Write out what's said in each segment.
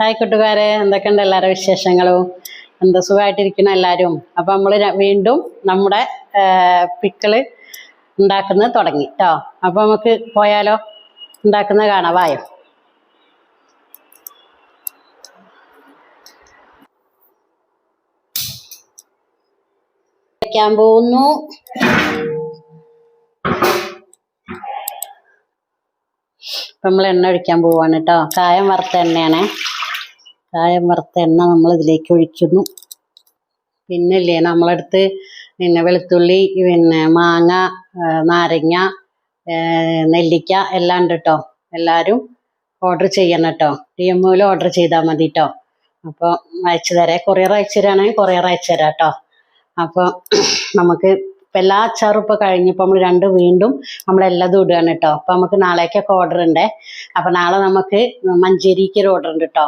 Hi കൂട്ടുകാരെ, എന്തൊക്കെയുണ്ട് എല്ലാവരുടെ വിശേഷങ്ങളും? എന്താ സുഖമായിട്ടിരിക്കണം എല്ലാവരും? അപ്പം നമ്മൾ വീണ്ടും നമ്മുടെ പിക്കിള് ഉണ്ടാക്കുന്നത് തുടങ്ങി കേട്ടോ. അപ്പം നമുക്ക് പോയാലോ? ഉണ്ടാക്കുന്നത് കാണാം, വായോ. വയ്ക്കാൻ പോകുന്നു. നമ്മൾ എണ്ണ ഒഴിക്കാൻ പോവാണ് കേട്ടോ. കായം വറുത്ത എണ്ണയാണേ. കായം വറുത്ത എണ്ണ നമ്മൾ ഇതിലേക്ക് ഒഴിക്കുന്നു. പിന്നെ ഇല്ലേ, നമ്മളടുത്ത് പിന്നെ വെളുത്തുള്ളി, പിന്നെ മാങ്ങ, നാരങ്ങ, നെല്ലിക്ക എല്ലാം ഉണ്ട് കേട്ടോ. എല്ലാവരും ഓർഡർ ചെയ്യണം കേട്ടോ. DMOയിൽ ഓർഡർ ചെയ്താൽ മതി കേട്ടോ. അപ്പോൾ അയച്ചു തരാം. കൊറിയർ അയച്ചു തരാണെങ്കിൽ കൊറിയർ അയച്ചു തരാം കേട്ടോ. അപ്പോൾ നമുക്ക് ഇപ്പം എല്ലാ അച്ചാറും ഇപ്പോൾ കഴിഞ്ഞപ്പോൾ നമ്മൾ വീണ്ടും നമ്മളെല്ലാതും ഇടുകയാണ് കേട്ടോ. അപ്പം നമുക്ക് നാളേക്കൊക്കെ ഓർഡർ ഉണ്ട്. അപ്പം നാളെ നമുക്ക് മഞ്ചേരിക്ക് ഒരു ഓർഡർ ഉണ്ട് കേട്ടോ.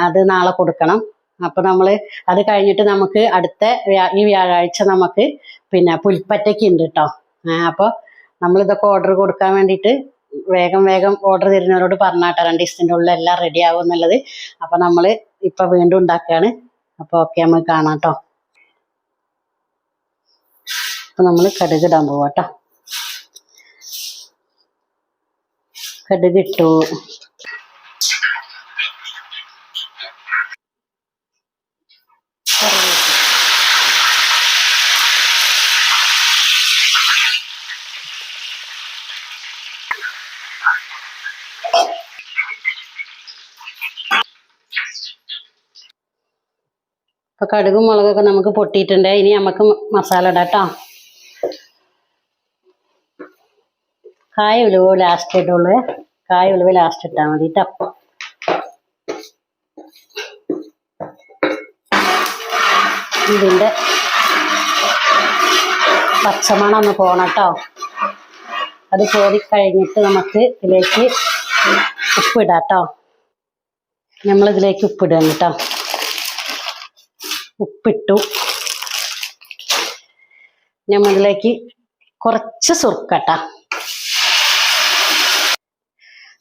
അത് നാളെ കൊടുക്കണം. അപ്പം നമ്മൾ അത് കഴിഞ്ഞിട്ട് നമുക്ക് അടുത്ത ഈ വ്യാഴാഴ്ച നമുക്ക് പിന്നെ പുൽപ്പറ്റയ്ക്ക് ഉണ്ട് കേട്ടോ. അപ്പോൾ നമ്മളിതൊക്കെ ഓർഡർ കൊടുക്കാൻ വേണ്ടിയിട്ട് വേഗം ഓർഡർ തരുന്നവരോട് പറഞ്ഞാട്ടോ 2 ദിവസത്തിൻ്റെ ഉള്ളിൽ എല്ലാം റെഡി ആകും എന്നുള്ളത്. അപ്പം നമ്മൾ ഇപ്പം വീണ്ടും ഉണ്ടാക്കുകയാണ്. അപ്പോൾ ഓക്കെ, നമുക്ക് കാണാം കേട്ടോ. അപ്പം നമ്മൾ കടുകിടാൻ പോവാം കേട്ടോ. കടുകിട്ടു. ഇപ്പൊ കടുകും മുളകൊക്കെ നമുക്ക് പൊട്ടിയിട്ടുണ്ട്. ഇനി നമുക്ക് മസാല ഇടാം കേട്ടോ. കായ ഉലുവ ലാസ്റ്റ് ഇട്ടുള്ളൂ. കായ ഉലുവ ലാസ്റ്റ് ഇട്ടാൽ മതി കേട്ടോ. ഇതിൻ്റെ പച്ചമണം ഒന്ന് പോണം കേട്ടോ. അത് പോയി കഴിഞ്ഞിട്ട് നമുക്ക് ഇതിലേക്ക് ഉപ്പിടാം കേട്ടോ. നമ്മളിതിലേക്ക് ഉപ്പിടുകയാണ് കേട്ടോ. ഉപ്പിട്ടു. നമ്മളിതിലേക്ക് കുറച്ച് സുർക്കട്ടാ.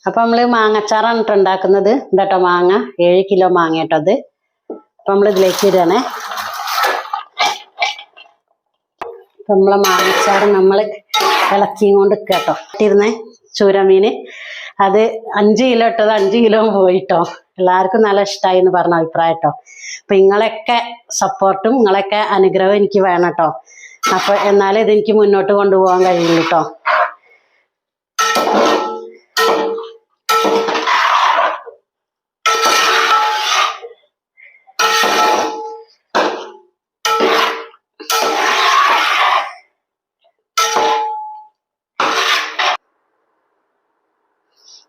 അപ്പം നമ്മൾ മാങ്ങച്ചാറാണ് കേട്ടോ ഉണ്ടാക്കുന്നത്. എന്താട്ടോ മാങ്ങ 7 കിലോ മാങ്ങ കേട്ടോ അത്. അപ്പം നമ്മളിതിലേക്ക് ഇടുകയാണേ. അപ്പം നമ്മളെ മാങ്ങച്ചാറ് നമ്മൾ ഇളക്കിയും കൊണ്ട് കേട്ടോ. ഇട്ടിരുന്നേ ചൂരമീൻ അത് 5 കിലോ ഇട്ടത് 5 കിലോ പോയിട്ടോ. എല്ലാവർക്കും നല്ല ഇഷ്ടമായി എന്ന് പറഞ്ഞ അഭിപ്രായം കേട്ടോ. അപ്പം നിങ്ങളൊക്കെ സപ്പോർട്ടും നിങ്ങളൊക്കെ അനുഗ്രഹവും എനിക്ക് വേണം കേട്ടോ. അപ്പം എന്നാലേ ഇതെനിക്ക് മുന്നോട്ട് കൊണ്ടുപോകാൻ കഴിയുള്ളൂ കേട്ടോ.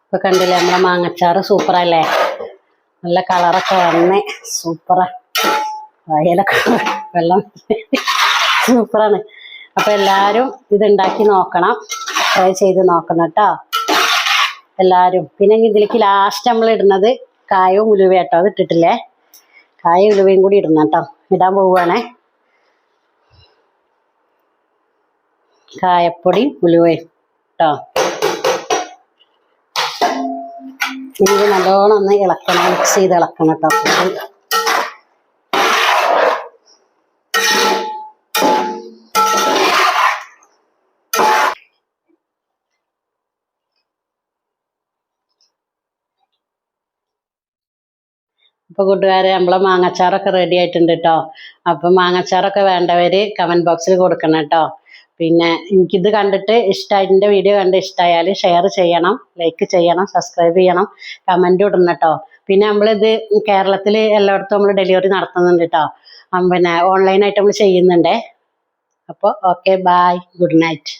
ഇപ്പൊ കണ്ടില്ലേ നമ്മളെ മാങ്ങച്ചാറ് സൂപ്പറല്ലേ? നല്ല കളറൊക്കെ വന്നേ സൂപ്പറാ. വയലൊക്കെ വെള്ളം സൂപ്പറാണ്. അപ്പൊ എല്ലാരും ഇതുണ്ടാക്കി നോക്കണം, ട്രൈ ചെയ്ത് നോക്കണം കേട്ടോ എല്ലാരും. പിന്നെ ഇതിലേക്ക് ലാസ്റ്റ് നമ്മൾ ഇടുന്നത് കായവും ഉലുവ കേട്ടോ. അത് ഇട്ടിട്ടില്ലേ, കായും ഉലുവയും കൂടി ഇടണം കേട്ടോ. ഇടാൻ പോവുകയാണേ. കായപ്പൊടിയും ഉലുവയും കേട്ടോ. ഇത് നല്ലോണം ഒന്ന് ഇളക്കണം, മിക്സ് ചെയ്ത് ഇളക്കണം കേട്ടോ. അപ്പോൾ കൂട്ടുകാരെ, നമ്മളെ മാങ്ങച്ചാറൊക്കെ റെഡി ആയിട്ടുണ്ട് കേട്ടോ. അപ്പം മാങ്ങച്ചാറൊക്കെ വേണ്ടവർ കമൻറ്റ് ബോക്സിൽ കൊടുക്കണം കേട്ടോ. പിന്നെ എനിക്കിത് കണ്ടിട്ട് ഇഷ്ടമായി, എൻ്റെ വീഡിയോ കണ്ട് ഇഷ്ടമായാൽ ഷെയർ ചെയ്യണം, ലൈക്ക് ചെയ്യണം, സബ്സ്ക്രൈബ് ചെയ്യണം, കമൻറ്റ് ഇടണം കേട്ടോ. പിന്നെ നമ്മളിത് കേരളത്തിൽ എല്ലായിടത്തും നമ്മൾ ഡെലിവറി നടത്തുന്നുണ്ട് കേട്ടോ. പിന്നെ ഓൺലൈനായിട്ട് നമ്മൾ ചെയ്യുന്നുണ്ടേ. അപ്പോൾ ഓക്കെ, ബായ്, ഗുഡ് നൈറ്റ്.